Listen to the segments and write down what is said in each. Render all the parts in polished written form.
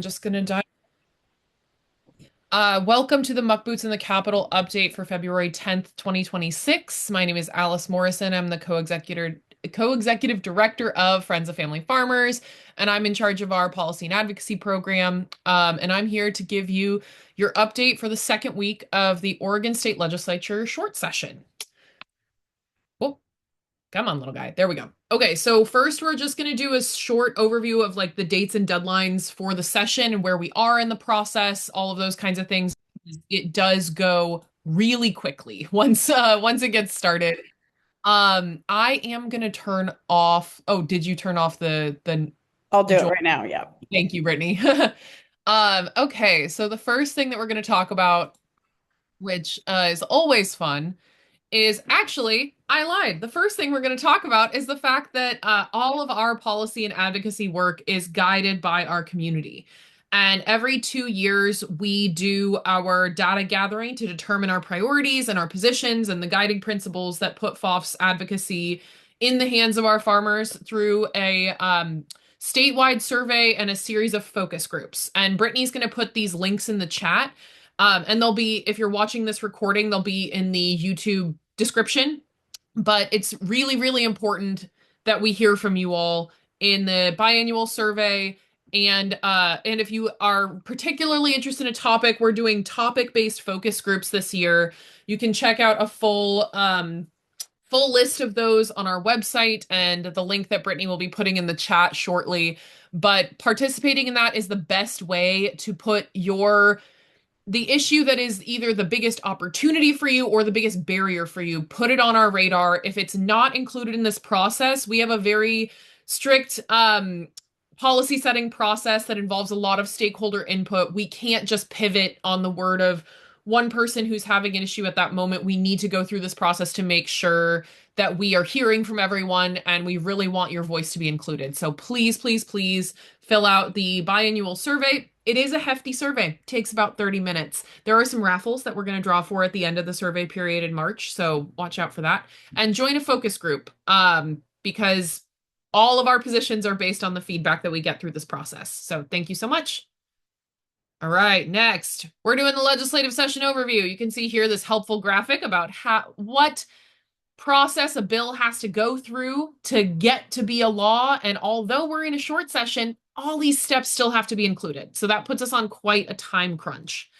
I'm just gonna dive. Welcome to the Muckboots in the Capital update for February 10th, 2026. My name is Alice Morrison. I'm the co-executive director of Friends of Family Farmers, and I'm in charge of our policy and advocacy program. And I'm here to give you your update for the second week of the Oregon State Legislature short session. Oh, come on, little guy. There we go. Okay, so first we're just going to do a short overview of like the dates and deadlines for the session and where we are in the process, all of those kinds of things. It does go really quickly once it gets started. I am going to turn off. Oh, did you turn off the I'll do it join? right now. Yeah. Thank you, Brittany. Okay, so the first thing that we're going to talk about, which is always fun, is actually, I lied. The first thing we're going to talk about is the fact that all of our policy and advocacy work is guided by our community. And every 2 years, we do our data gathering to determine our priorities and our positions and the guiding principles that put FOF's advocacy in the hands of our farmers through a statewide survey and a series of focus groups. And Brittany's going to put these links in the chat. And they'll be, if you're watching this recording, they'll be in the YouTube description. But it's really, really important that we hear from you all in the biannual survey. And if you are particularly interested in a topic, we're doing topic-based focus groups this year. You can check out a full list of those on our website and the link that Brittany will be putting in the chat shortly. But participating in that is the best way to put the issue that is either the biggest opportunity for you or the biggest barrier for you, put it on our radar. If it's not included in this process, we have a very strict policy setting process that involves a lot of stakeholder input. We can't just pivot on the word of one person who's having an issue at that moment. We need to go through this process to make sure that we are hearing from everyone, and we really want your voice to be included. So please, please, please fill out the biannual survey. It is a hefty survey. It takes about 30 minutes. There are some raffles that we're going to draw for at the end of the survey period in March, so watch out for that. And join a focus group because all of our positions are based on the feedback that we get through this process. So thank you so much. All right, next, we're doing the legislative session overview. You can see here this helpful graphic about what process a bill has to go through to get to be a law. And although we're in a short session, all these steps still have to be included. So that puts us on quite a time crunch.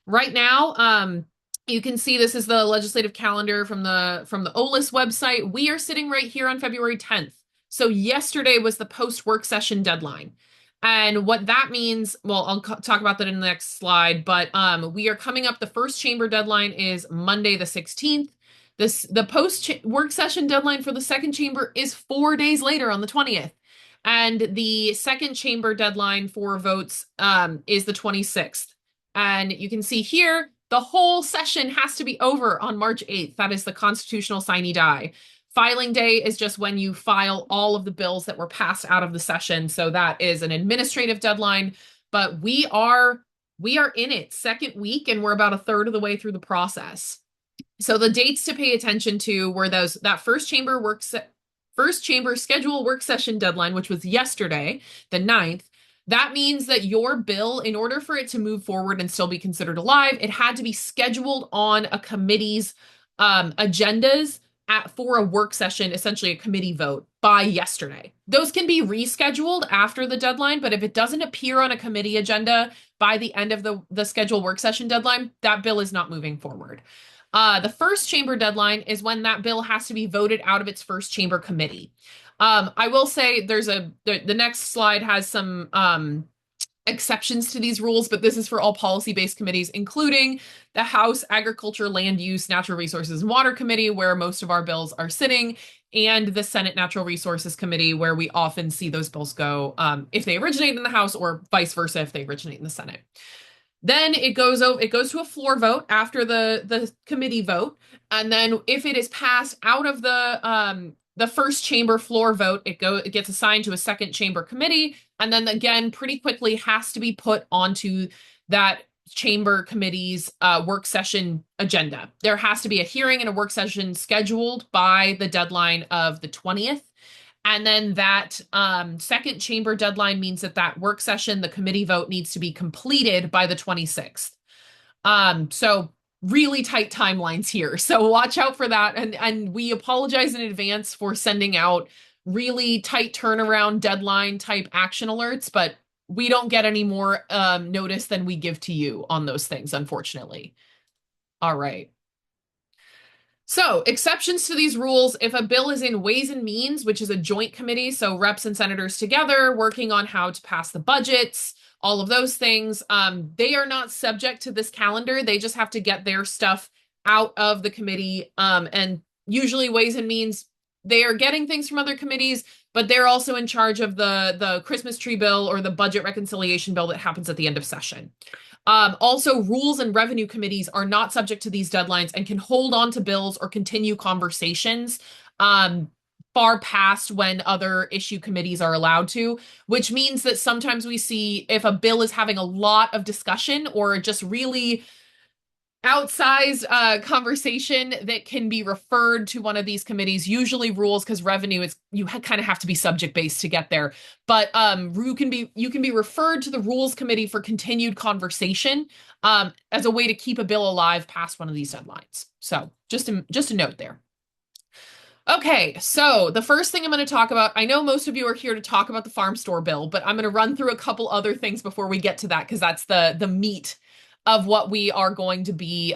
Right now, you can see this is the legislative calendar from the OLIS website. We are sitting right here on February 10th. So yesterday was the post work session deadline. And what that means, well, I'll talk about that in the next slide, but we are coming up. The first chamber deadline is Monday the 16th. The post work session deadline for the second chamber is 4 days later on the 20th. And the second chamber deadline for votes is the 26th. And you can see here, the whole session has to be over on March 8th. That is the constitutional sine die. Filing day is just when you file all of the bills that were passed out of the session. So that is an administrative deadline, but we are in it second week, and we're about a third of the way through the process. So the dates to pay attention to were that first chamber schedule work session deadline, which was yesterday, the 9th. That means that your bill, in order for it to move forward and still be considered alive, it had to be scheduled on a committee's agendas for a work session, essentially a committee vote, by yesterday. Those can be rescheduled after the deadline, but if it doesn't appear on a committee agenda by the end of the scheduled work session deadline, that bill is not moving forward. The first chamber deadline is when that bill has to be voted out of its first chamber committee. I will say the next slide has some exceptions to these rules, but this is for all policy-based committees, including the House Agriculture, Land Use, Natural Resources, and Water Committee, where most of our bills are sitting, and the Senate Natural Resources Committee, where we often see those bills go if they originate in the House, or vice versa if they originate in the Senate. Then it goes to a floor vote after the committee vote, and then if it is passed out of the first chamber floor vote, it gets assigned to a second chamber committee, and then again pretty quickly has to be put onto that chamber committee's work session agenda. There has to be a hearing and a work session scheduled by the deadline of the 20th. And then that second chamber deadline means that that work session, the committee vote needs to be completed by the 26th. So really tight timelines here. So watch out for that. And we apologize in advance for sending out really tight turnaround deadline type action alerts, but we don't get any more notice than we give to you on those things, unfortunately. All right. So, exceptions to these rules, if a bill is in Ways and Means, which is a joint committee, so reps and senators together working on how to pass the budgets, all of those things, they are not subject to this calendar. They just have to get their stuff out of the committee. And usually Ways and Means, they are getting things from other committees, but they're also in charge of the Christmas tree bill or the budget reconciliation bill that happens at the end of session. Also, rules and revenue committees are not subject to these deadlines and can hold on to bills or continue conversations far past when other issue committees are allowed to, which means that sometimes we see if a bill is having a lot of discussion or just really outsized conversation that can be referred to one of these committees, usually rules, because revenue is kind of have to be subject based to get there, but you can be referred to the rules committee for continued conversation as a way to keep a bill alive past one of these deadlines. So just a note there. Okay, so the first thing I'm going to talk about, I know most of you are here to talk about the farm store bill, but I'm going to run through a couple other things before we get to that, because that's the meat of what we are going to be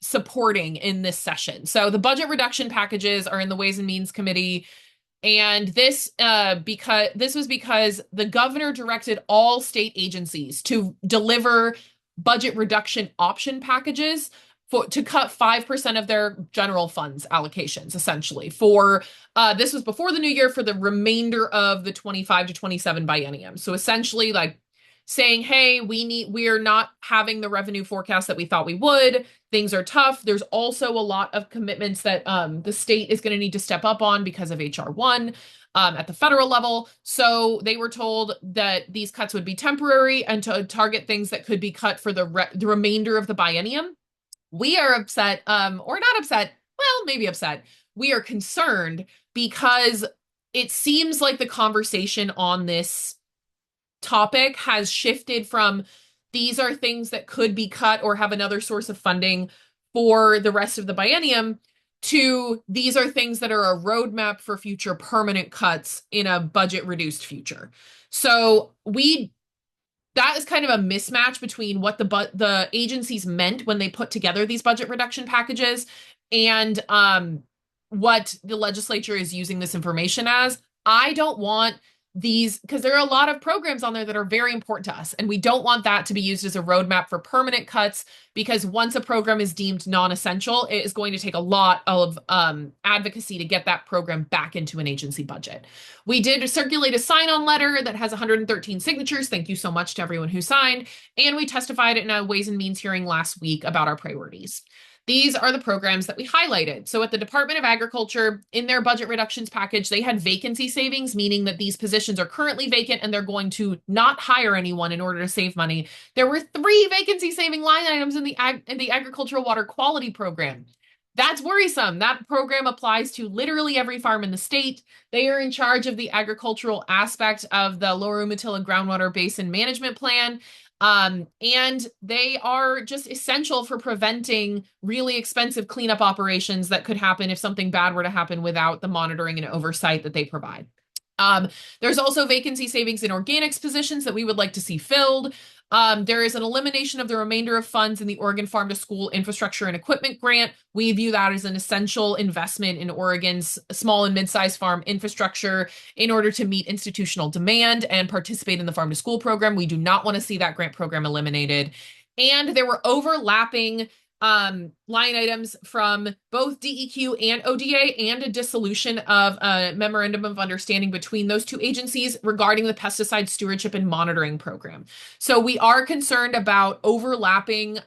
supporting in this session. So the budget reduction packages are in the Ways and Means Committee. And this was because the governor directed all state agencies to deliver budget reduction option packages to cut 5% of their general funds allocations, essentially. This was before the new year for the remainder of the 25 to 27 biennium. So essentially, like saying, hey, we're not having the revenue forecast that we thought we would. Things are tough. There's also a lot of commitments that the state is going to need to step up on because of HR 1 at the federal level. So they were told that these cuts would be temporary and to target things that could be cut for the remainder of the biennium. We are upset, or not upset, well, maybe upset. We are concerned because it seems like the conversation on this topic has shifted from these are things that could be cut or have another source of funding for the rest of the biennium to these are things that are a roadmap for future permanent cuts in a budget reduced future. So that is kind of a mismatch between what the agencies meant when they put together these budget reduction packages and what the legislature is using this information as. I don't want these, because there are a lot of programs on there that are very important to us, and we don't want that to be used as a roadmap for permanent cuts, because once a program is deemed non-essential, it is going to take a lot of advocacy to get that program back into an agency budget. We did circulate a sign-on letter that has 113 signatures. Thank you so much to everyone who signed. And we testified in a Ways and Means hearing last week about our priorities. These are the programs that we highlighted. So at the Department of Agriculture, in their budget reductions package, they had vacancy savings, meaning that these positions are currently vacant and they're going to not hire anyone in order to save money. There were 3 vacancy saving line items in the Agricultural Water Quality Program. That's worrisome. That program applies to literally every farm in the state. They are in charge of the agricultural aspect of the Lower Umatilla Groundwater Basin Management Plan. And they are just essential for preventing really expensive cleanup operations that could happen if something bad were to happen without the monitoring and oversight that they provide. There's also vacancy savings in organics positions that we would like to see filled. There is an elimination of the remainder of funds in the Oregon Farm to School Infrastructure and Equipment Grant. We view that as an essential investment in Oregon's small and mid-sized farm infrastructure in order to meet institutional demand and participate in the Farm to School program. We do not want to see that grant program eliminated. And there were overlapping line items from both DEQ and ODA, and a dissolution of a memorandum of understanding between those two agencies regarding the pesticide stewardship and monitoring program. So we are concerned about overlapping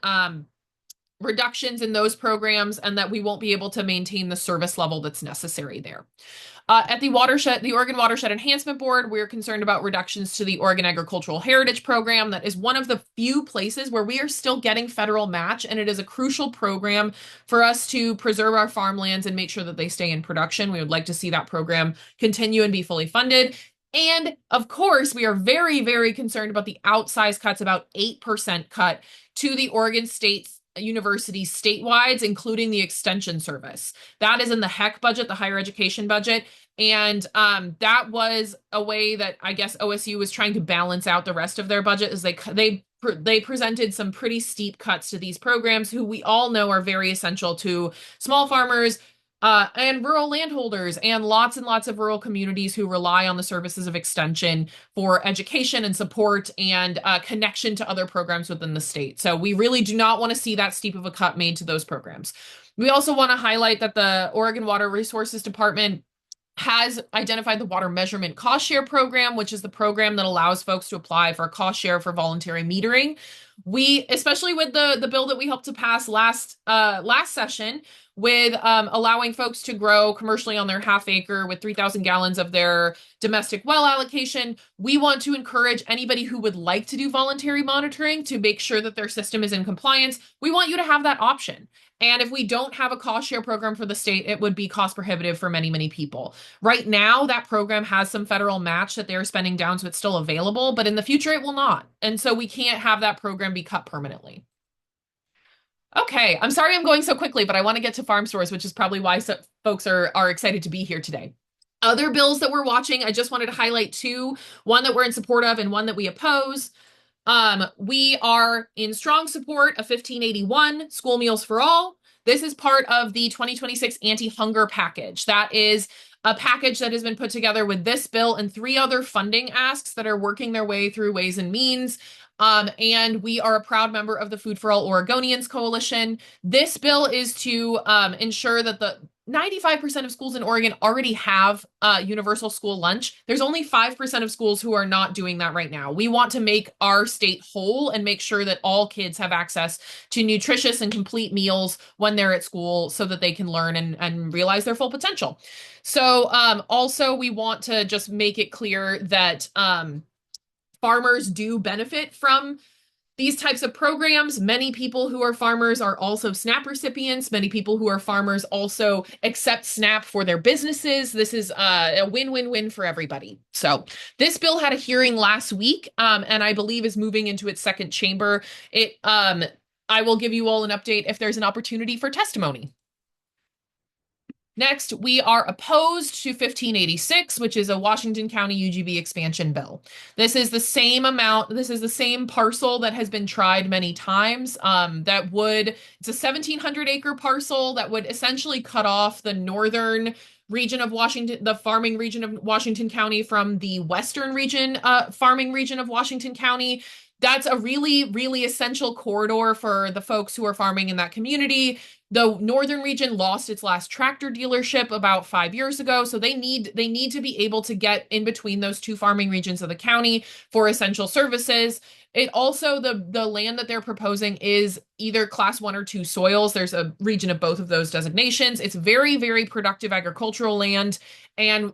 reductions in those programs and that we won't be able to maintain the service level that's necessary there. At the Oregon Watershed Enhancement Board, we're concerned about reductions to the Oregon Agricultural Heritage Program. That is one of the few places where we are still getting federal match, and it is a crucial program for us to preserve our farmlands and make sure that they stay in production. We would like to see that program continue and be fully funded. And of course, we are very, very concerned about the outsized cuts, about 8% cut to the Oregon State University statewide, including the extension service. That is in the HEC budget, the higher education budget. And that was a way that I guess OSU was trying to balance out the rest of their budget, as they presented some pretty steep cuts to these programs, who we all know are very essential to small farmers, and rural landholders, and lots of rural communities who rely on the services of extension for education and support and connection to other programs within the state. So we really do not want to see that steep of a cut made to those programs. We also want to highlight that the Oregon Water Resources Department has identified the water measurement cost share program, which is the program that allows folks to apply for a cost share for voluntary metering. We, especially with the bill that we helped to pass last session, with allowing folks to grow commercially on their half acre with 3,000 gallons of their domestic well allocation, we want to encourage anybody who would like to do voluntary monitoring to make sure that their system is in compliance. We want you to have that option. And if we don't have a cost share program for the state, it would be cost prohibitive for many, many people. Right now, that program has some federal match that they're spending down, so it's still available, but in the future, it will not. And so we can't have that program be cut permanently. Okay, I'm sorry I'm going so quickly, but I want to get to farm stores, which is probably why folks are excited to be here today. Other bills that we're watching, I just wanted to highlight two, one that we're in support of and one that we oppose. We are in strong support of 1581, School Meals for All. This is part of the 2026 anti-hunger package. That is a package that has been put together with this bill and three other funding asks that are working their way through Ways and Means. And we are a proud member of the Food for All Oregonians Coalition. This bill is to ensure that the 95% of schools in Oregon already have universal school lunch. There's only 5% of schools who are not doing that right now. We want to make our state whole and make sure that all kids have access to nutritious and complete meals when they're at school so that they can learn and realize their full potential. So also, we want to just make it clear that farmers do benefit from these types of programs. Many people who are farmers are also SNAP recipients. Many people who are farmers also accept SNAP for their businesses. This is a win-win-win for everybody. So this bill had a hearing last week, and I believe is moving into its second chamber. I will give you all an update if there's an opportunity for testimony. Next, we are opposed to 1586, which is a Washington County UGB expansion bill. This is the same parcel that has been tried many times. It's a 1,700 acre parcel that would essentially cut off the northern region of Washington, the farming region of Washington County, from the western region, farming region of Washington County. That's a really, really essential corridor for the folks who are farming in that community. The northern region lost its last tractor dealership about 5 years ago, so they need to be able to get in between those two farming regions of the county for essential services. It also, the land that they're proposing is either class 1 or 2 soils. There's a region of both of those designations. It's very, very productive agricultural land, and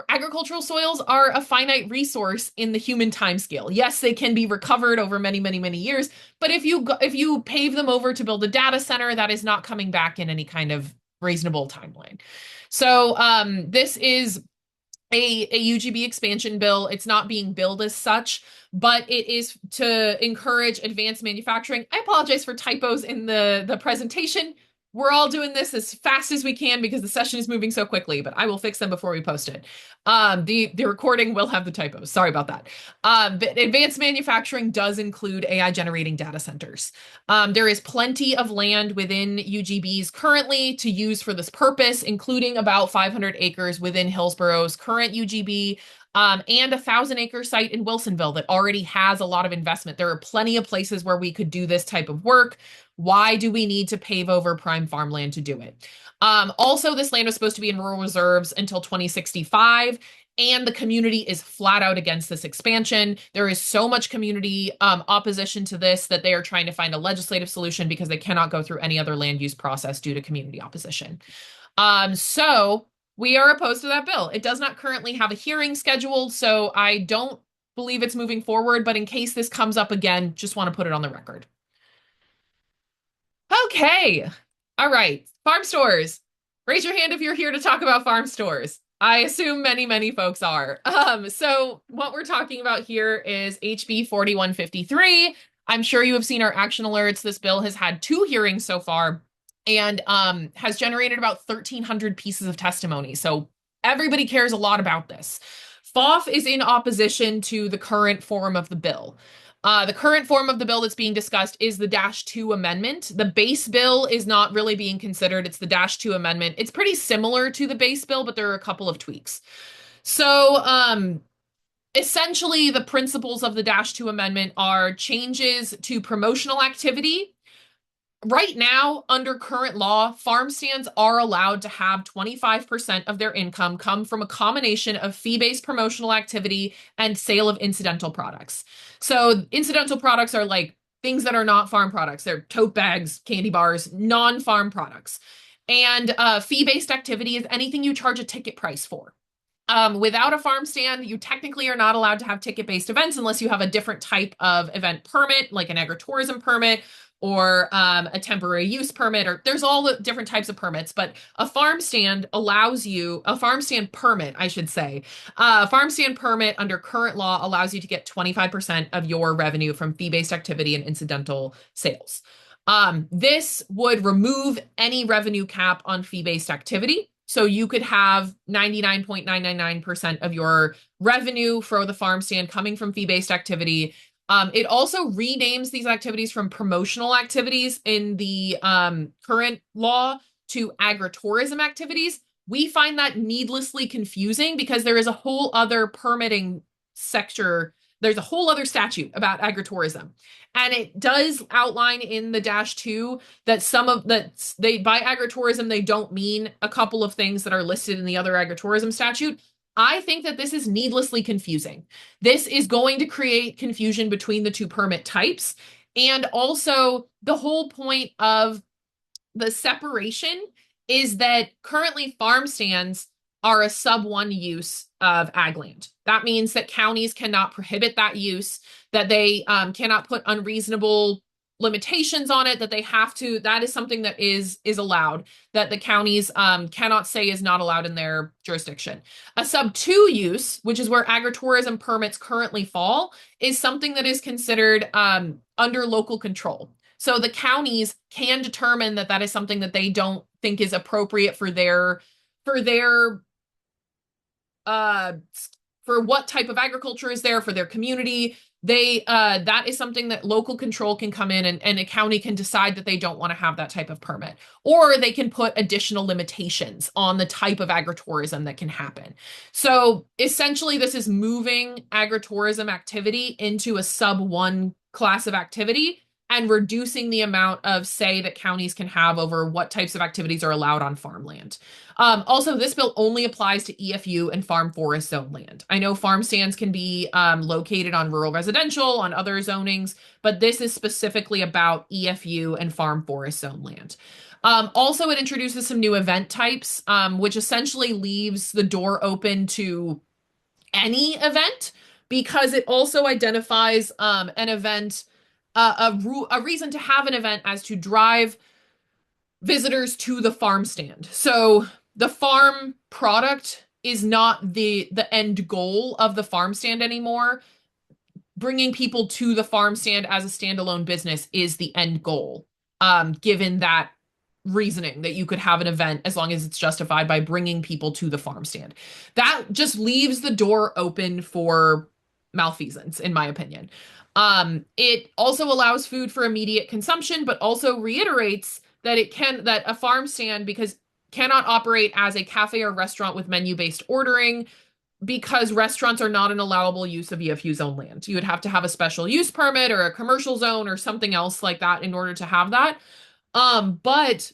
agricultural soils are a finite resource in the human timescale. Yes, they can be recovered over many, many, many years, but if you pave them over to build a data center, that is not coming back in any kind of reasonable timeline. So this is a UGB expansion bill. It's not being billed as such, but it is to encourage advanced manufacturing. I apologize for typos in the presentation. We're all doing this as fast as we can because the session is moving so quickly, but I will fix them before we post it. The recording will have the typos. Sorry about that. But advanced manufacturing does include AI generating data centers. There is plenty of land within UGBs currently to use for this purpose, including about 500 acres within Hillsborough's current UGB. And a 1,000-acre site in Wilsonville that already has a lot of investment. There are plenty of places where we could do this type of work. Why do we need to pave over prime farmland to do it? Also, this land was supposed to be in rural reserves until 2065. and the community is flat out against this expansion. There is so much community opposition to this that they are trying to find a legislative solution because they cannot go through any other land use process due to community opposition. So we are opposed to that bill. It does not currently have a hearing scheduled, so I don't believe it's moving forward, but in case this comes up again, just want to put it on the record. Okay. All right. Farm stores. Raise your hand if you're here to talk about farm stores. I assume many, many folks are. So what we're talking about here is HB 4153. I'm sure you have seen our action alerts. This bill has had two hearings so far and has generated about 1,300 pieces of testimony. So everybody cares a lot about this. FOF is in opposition to the current form of the bill. The current form of the bill that's being discussed is the Dash 2 amendment. The base bill is not really being considered. It's the Dash 2 amendment. It's pretty similar to the base bill, but there are a couple of tweaks. So, essentially, the principles of the Dash 2 amendment are changes to promotional activity. Right now, under current law, farm stands are allowed to have 25% of their income come from a combination of fee-based promotional activity and sale of incidental products. So incidental products are like things that are not farm products. They're tote bags, candy bars, non-farm products. And fee-based activity is anything you charge a ticket price for. Without a farm stand, you technically are not allowed to have ticket-based events unless you have a different type of event permit, like an agritourism permit or a temporary use permit, or there's all the different types of permits, but a farm stand allows you, a farm stand permit, I should say, a farm stand permit under current law allows you to get 25% of your revenue from fee-based activity and incidental sales. This would remove any revenue cap on fee-based activity. So you could have 99.999% of your revenue for the farm stand coming from fee-based activity. It also renames these activities from promotional activities in the current law to agritourism activities. We find that needlessly confusing because there is a whole other permitting sector. There's a whole other statute about agritourism. And it does outline in the Dash 2 that some of that they by agritourism, they don't mean a couple of things that are listed in the other agritourism statute. I think that this is needlessly confusing. This is going to create confusion between the two permit types. And also, the whole point of the separation is that currently farm stands are a sub 1 use of ag land. That means that counties cannot prohibit that use, that they cannot put unreasonable limitations on it, that they have to, that is something that is allowed, that the counties cannot say is not allowed in their jurisdiction. A sub 2 use, which is where agritourism permits currently fall, is something that is considered under local control. So the counties can determine that that is something that they don't think is appropriate for their for what type of agriculture is there for their community. They that is something that local control can come in and a county can decide that they don't want to have that type of permit, or they can put additional limitations on the type of agritourism that can happen. So essentially this is moving agritourism activity into a sub 1 class of activity and reducing the amount of say that counties can have over what types of activities are allowed on farmland. Also, this bill only applies to EFU and farm forest zone land. I know farm stands can be located on rural residential, on other zonings, but this is specifically about EFU and farm forest zone land. Also, it introduces some new event types, which essentially leaves the door open to any event because it also identifies an event, a reason to have an event as to drive visitors to the farm stand. So the farm product is not the end goal of the farm stand anymore. Bringing people to the farm stand as a standalone business is the end goal, given that reasoning that you could have an event as long as it's justified by bringing people to the farm stand. That just leaves the door open for malfeasance, in my opinion. It also allows food for immediate consumption, but also reiterates that that a farm stand because cannot operate as a cafe or restaurant with menu-based ordering because restaurants are not an allowable use of EFU zone land. You would have to have a special use permit or a commercial zone or something else like that in order to have that. But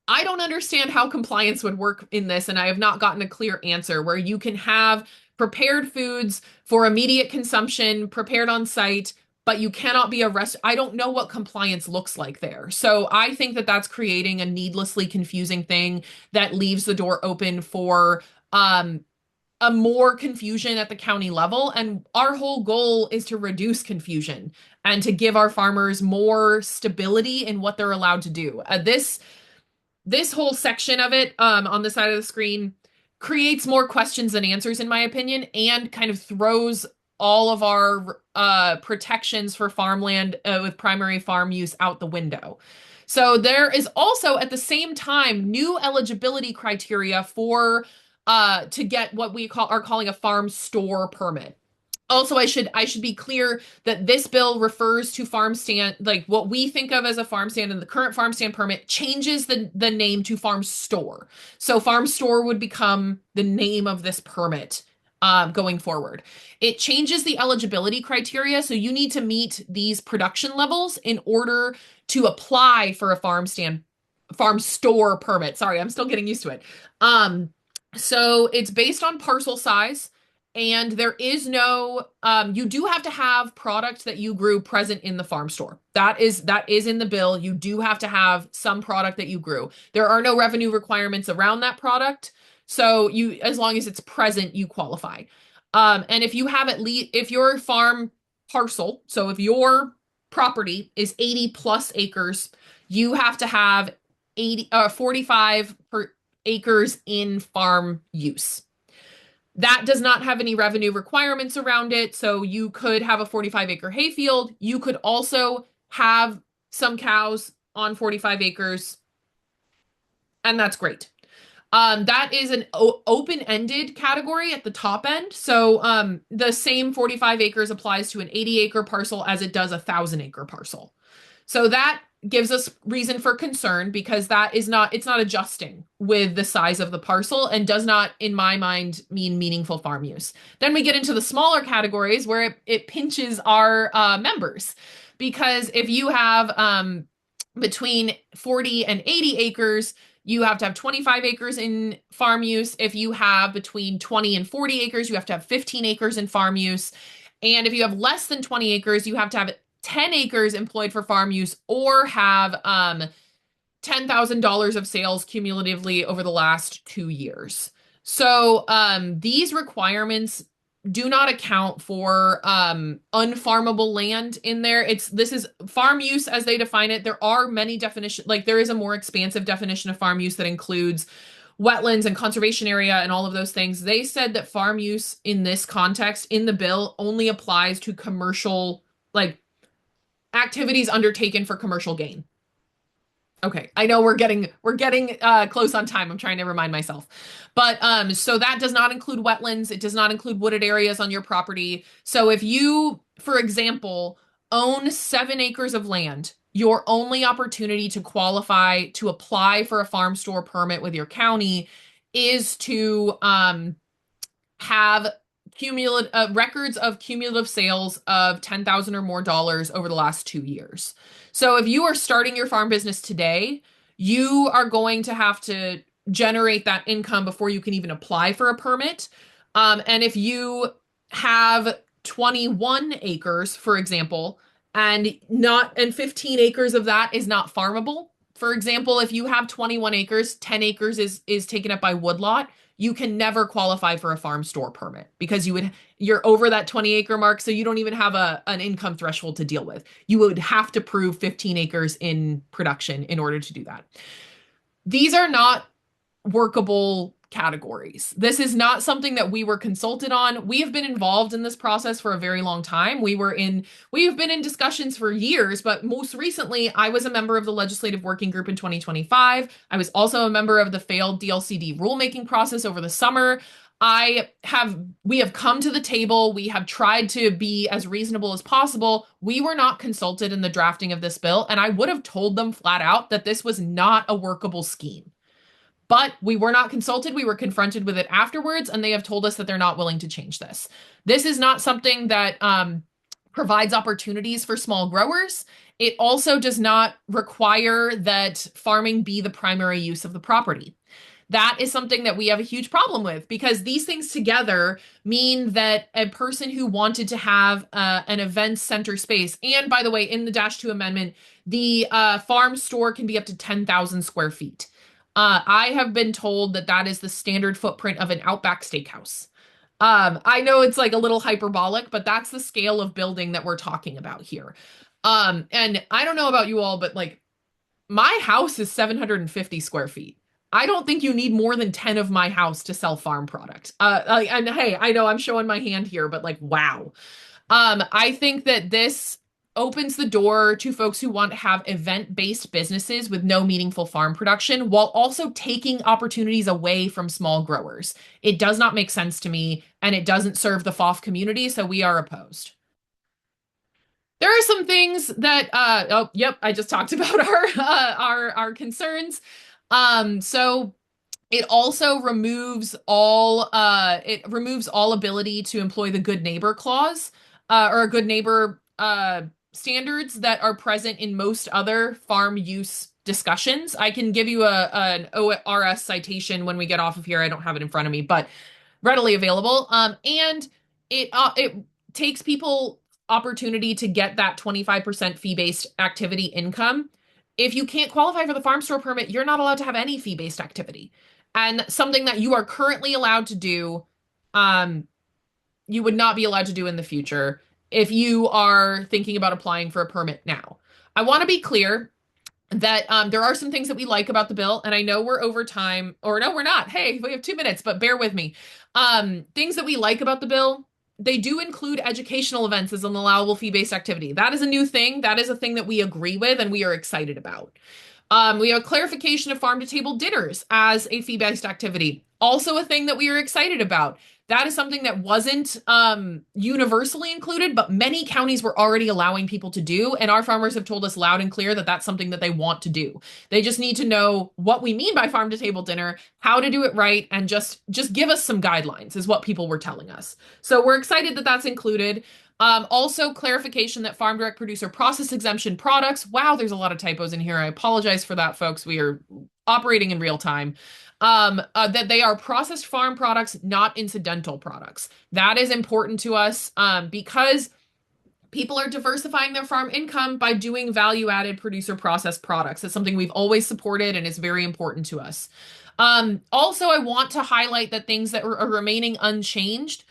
I don't understand how compliance would work in this, and I have not gotten a clear answer where you can have prepared foods for immediate consumption, prepared on site, but you cannot be a rest. I don't know what compliance looks like there. So I think that that's creating a needlessly confusing thing that leaves the door open for um, a more confusion at the county level. And our whole goal is to reduce confusion and to give our farmers more stability in what they're allowed to do. This whole section of it on the side of the screen creates more questions than answers, in my opinion, and kind of throws all of our protections for farmland with primary farm use out the window. So there is also at the same time new eligibility criteria for to get what we are calling a farm store permit. Also, I should be clear that this bill refers to farm stand, like what we think of as a farm stand, and the current farm stand permit changes the name to farm store. So farm store would become the name of this permit going forward. It changes the eligibility criteria, so you need to meet these production levels in order to apply for a farm store permit. Sorry, I'm still getting used to it. So it's based on parcel size. And there is no, you do have to have product that you grew present in the farm store. That is in the bill. You do have to have some product that you grew. There are no revenue requirements around that product. So as long as it's present, you qualify. And if you have at least, if your farm parcel, so if your property is 80 plus acres, you have to have 45 acres in farm use. That does not have any revenue requirements around it. So you could have a 45-acre hayfield. You could also have some cows on 45 acres, and that's great. That is an open-ended category at the top end. So the same 45 acres applies to an 80-acre parcel as it does a 1,000-acre parcel. So that gives us reason for concern because it's not adjusting with the size of the parcel and does not, in my mind, mean meaningful farm use. Then we get into the smaller categories where it pinches our members. Because if you have between 40 and 80 acres, you have to have 25 acres in farm use. If you have between 20 and 40 acres, you have to have 15 acres in farm use. And if you have less than 20 acres, you have to have 10 acres employed for farm use or have $10,000 of sales cumulatively over the last 2 years. So these requirements do not account for unfarmable land in there. This is farm use as they define it. There are many definitions, like there is a more expansive definition of farm use that includes wetlands and conservation area and all of those things. They said that farm use in this context in the bill only applies to commercial, like activities undertaken for commercial gain. Okay, I know we're getting close on time. I'm trying to remind myself. But so that does not include wetlands. It does not include wooded areas on your property. So if you, for example, own 7 acres of land, your only opportunity to qualify to apply for a farm store permit with your county is to have cumulative records of cumulative sales of $10,000 or more over the last 2 years. So if you are starting your farm business today, you are going to have to generate that income before you can even apply for a permit. And if you have 21 acres, for example, and 15 acres of that is not farmable. For example, if you have 21 acres, 10 acres is taken up by woodlot, you can never qualify for a farm store permit because you're over that 20-acre mark, so you don't even have an income threshold to deal with. You would have to prove 15 acres in production in order to do that. These are not workable categories. This is not something that we were consulted on. We have been involved in this process for a very long time. We have been in discussions for years, but most recently I was a member of the legislative working group in 2025. I was also a member of the failed DLCD rulemaking process over the summer. We have come to the table. We have tried to be as reasonable as possible. We were not consulted in the drafting of this bill, and I would have told them flat out that this was not a workable scheme. But we were not consulted. We were confronted with it afterwards, and they have told us that they're not willing to change this. This is not something that provides opportunities for small growers. It also does not require that farming be the primary use of the property. That is something that we have a huge problem with because these things together mean that a person who wanted to have an event center space, and by the way, in the Dash 2 amendment, the farm store can be up to 10,000 square feet. I have been told that that is the standard footprint of an Outback Steakhouse. I know it's like a little hyperbolic, but that's the scale of building that we're talking about here. And I don't know about you all, but like my house is 750 square feet. I don't think you need more than 10 of my house to sell farm product. And hey, I know I'm showing my hand here, but like, wow. I think that this opens the door to folks who want to have event-based businesses with no meaningful farm production while also taking opportunities away from small growers. It does not make sense to me, and it doesn't serve the FOF community, so we are opposed. There are some things that oh yep, I just talked about our concerns. So it also removes all ability to employ the good neighbor clause or a good neighbor standards that are present in most other farm use discussions. I can give you an ORS citation when we get off of here. I don't have it in front of me, but readily available. And it takes people opportunity to get that 25% fee-based activity income. If you can't qualify for the farm store permit, you're not allowed to have any fee-based activity. And something that you are currently allowed to do, you would not be allowed to do in the future if you are thinking about applying for a permit now. I want to be clear that there are some things that we like about the bill, and I know we're over time, or no, we're not. Hey, we have 2 minutes, but bear with me. Things that we like about the bill, they do include educational events as an allowable fee-based activity. That is a new thing. That is a thing that we agree with and we are excited about. We have a clarification of farm-to-table dinners as a fee-based activity. Also a thing that we are excited about. That is something that wasn't universally included, but many counties were already allowing people to do, and our farmers have told us loud and clear that that's something that they want to do. They just need to know what we mean by farm-to-table dinner, how to do it right, and just give us some guidelines, is what people were telling us. So we're excited that that's included. Also, clarification that farm direct producer process exemption products. Wow, there's a lot of typos in here. I apologize for that, folks. We are operating in real time. That they are processed farm products, not incidental products. That is important to us because people are diversifying their farm income by doing value-added producer processed products. It's something we've always supported and is very important to us. Also, I want to highlight that things that are remaining unchanged.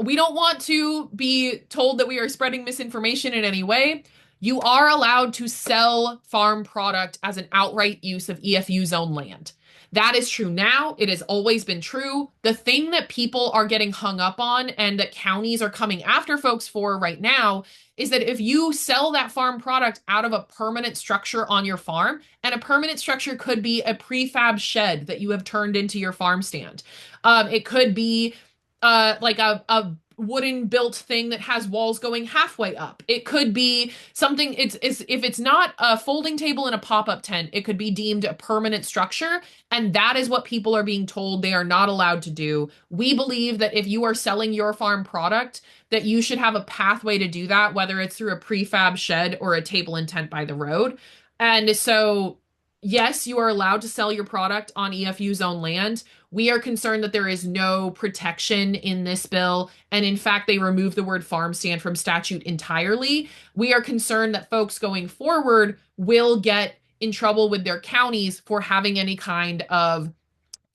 We don't want to be told that we are spreading misinformation in any way. You are allowed to sell farm product as an outright use of EFU zone land. That is true now. It has always been true. The thing that people are getting hung up on and that counties are coming after folks for right now is that if you sell that farm product out of a permanent structure on your farm, and a permanent structure could be a prefab shed that you have turned into your farm stand. It could be like a wooden built thing that has walls going halfway up. It could be something, it's if it's not a folding table in a pop-up tent, it could be deemed a permanent structure, and that is what people are being told they are not allowed to do. We believe that if you are selling your farm product, that you should have a pathway to do that, whether it's through a prefab shed or a table and tent by the road. And so yes, you are allowed to sell your product on EFU zone land. We are concerned that there is no protection in this bill, and in fact, they removed the word farm stand from statute entirely. We are concerned that folks going forward will get in trouble with their counties for having any kind of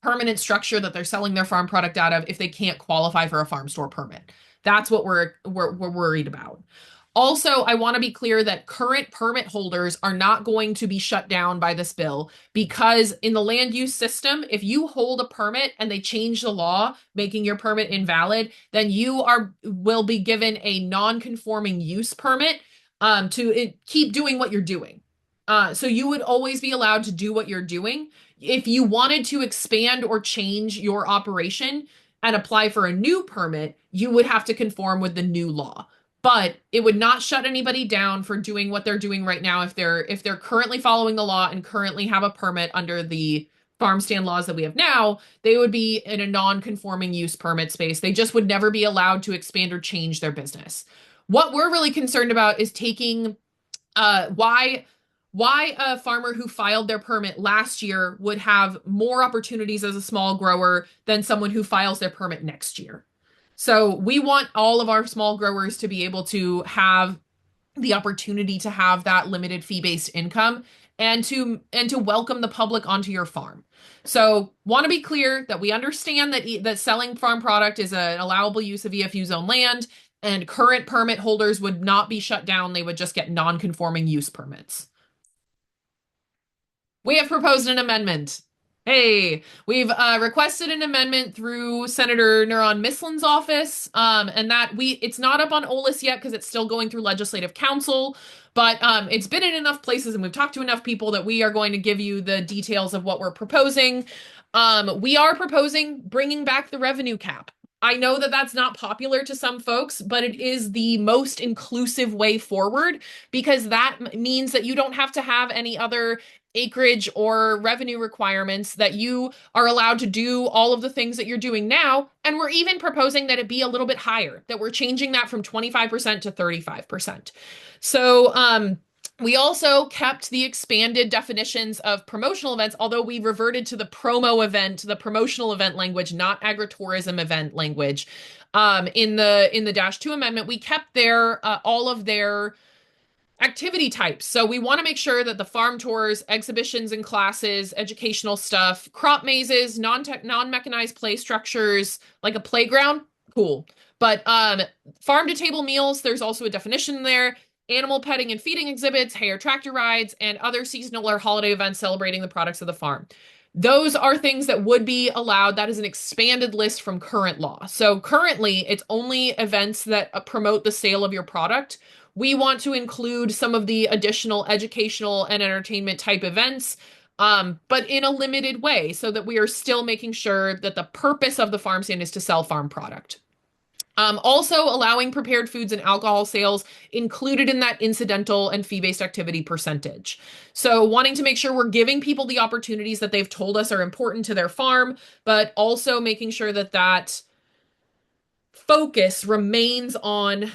permanent structure that they're selling their farm product out of if they can't qualify for a farm store permit. That's what we're worried about. Also, I want to be clear that current permit holders are not going to be shut down by this bill because in the land use system, if you hold a permit and they change the law, making your permit invalid, then you will be given a non-conforming use permit to keep doing what you're doing. So you would always be allowed to do what you're doing. If you wanted to expand or change your operation and apply for a new permit, you would have to conform with the new law. But it would not shut anybody down for doing what they're doing right now if they're currently following the law and currently have a permit under the farm stand laws that we have now. They would be in a non-conforming use permit space. They just would never be allowed to expand or change their business. What we're really concerned about is taking why a farmer who filed their permit last year would have more opportunities as a small grower than someone who files their permit next year. So we want all of our small growers to be able to have the opportunity to have that limited fee-based income and to welcome the public onto your farm. So, want to be clear that we understand that selling farm product is an allowable use of EFU zone land, and current permit holders would not be shut down. They would just get non-conforming use permits. We have proposed an amendment. Hey, we've requested an amendment through Senator Neron Mislin's office, and that it's not up on OLIS yet because it's still going through Legislative Council, but it's been in enough places and we've talked to enough people that we are going to give you the details of what we're proposing. We are proposing bringing back the revenue cap. I know that that's not popular to some folks, but it is the most inclusive way forward because that means that you don't have to have any other acreage or revenue requirements, that you are allowed to do all of the things that you're doing now. And we're even proposing that it be a little bit higher, that we're changing that from 25% to 35%. So, we also kept the expanded definitions of promotional events, although we reverted to the the promotional event language, not agritourism event language. In the -2 amendment, we kept all of their activity types. So we want to make sure that the farm tours, exhibitions and classes, educational stuff, crop mazes, non-mechanized play structures, like a playground, cool. But farm to table meals, there's also a definition there. Animal petting and feeding exhibits, hay or tractor rides, and other seasonal or holiday events celebrating the products of the farm. Those are things that would be allowed. That is an expanded list from current law. So currently, it's only events that promote the sale of your product. We want to include some of the additional educational and entertainment type events, but in a limited way so that we are still making sure that the purpose of the farm stand is to sell farm product. Also allowing prepared foods and alcohol sales included in that incidental and fee-based activity percentage. So wanting to make sure we're giving people the opportunities that they've told us are important to their farm, but also making sure that that focus remains on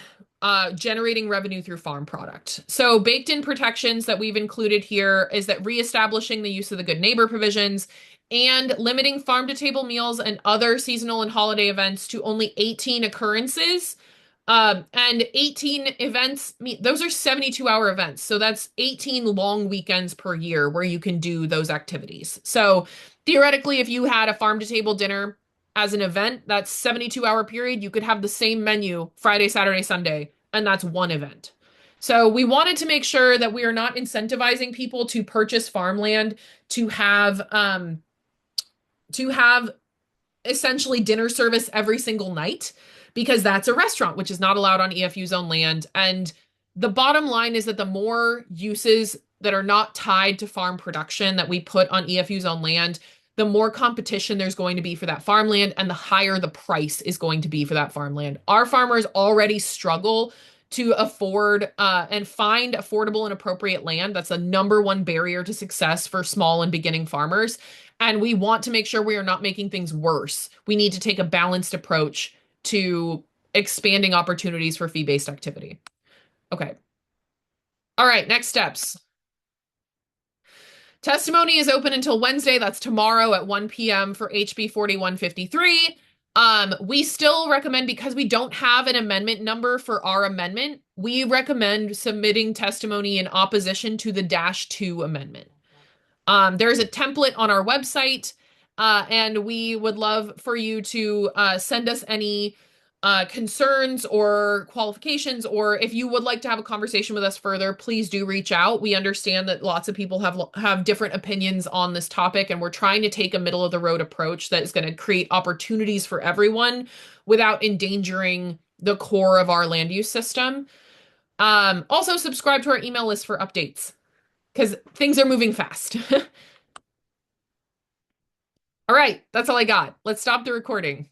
generating revenue through farm product. So baked in protections that we've included here is that reestablishing the use of the good neighbor provisions and limiting farm to table meals and other seasonal and holiday events to only 18 occurrences. And 18 events, those are 72-hour events. So that's 18 long weekends per year where you can do those activities. So theoretically, if you had a farm to table dinner as an event, that's 72-hour period, you could have the same menu Friday, Saturday, Sunday, and that's one event. So we wanted to make sure that we are not incentivizing people to purchase farmland to have essentially dinner service every single night, because that's a restaurant, which is not allowed on EFU zone land. And the bottom line is that the more uses that are not tied to farm production that we put on EFU zone land, the more competition there's going to be for that farmland and the higher the price is going to be for that farmland. Our farmers already struggle to afford and find affordable and appropriate land. That's the number one barrier to success for small and beginning farmers. And we want to make sure we are not making things worse. We need to take a balanced approach to expanding opportunities for fee-based activity. Okay. All right, next steps. Testimony is open until Wednesday. That's tomorrow at 1 p.m. for HB 4153. We still recommend, because we don't have an amendment number for our amendment, we recommend submitting testimony in opposition to the -2 amendment. There's a template on our website, and we would love for you to send us any concerns or qualifications, or if you would like to have a conversation with us further, please do reach out. We understand that lots of people have different opinions on this topic, and we're trying to take a middle of the road approach that is going to create opportunities for everyone without endangering the core of our land use system. Also subscribe to our email list for updates, because things are moving fast. All right, that's all I got. Let's stop the recording.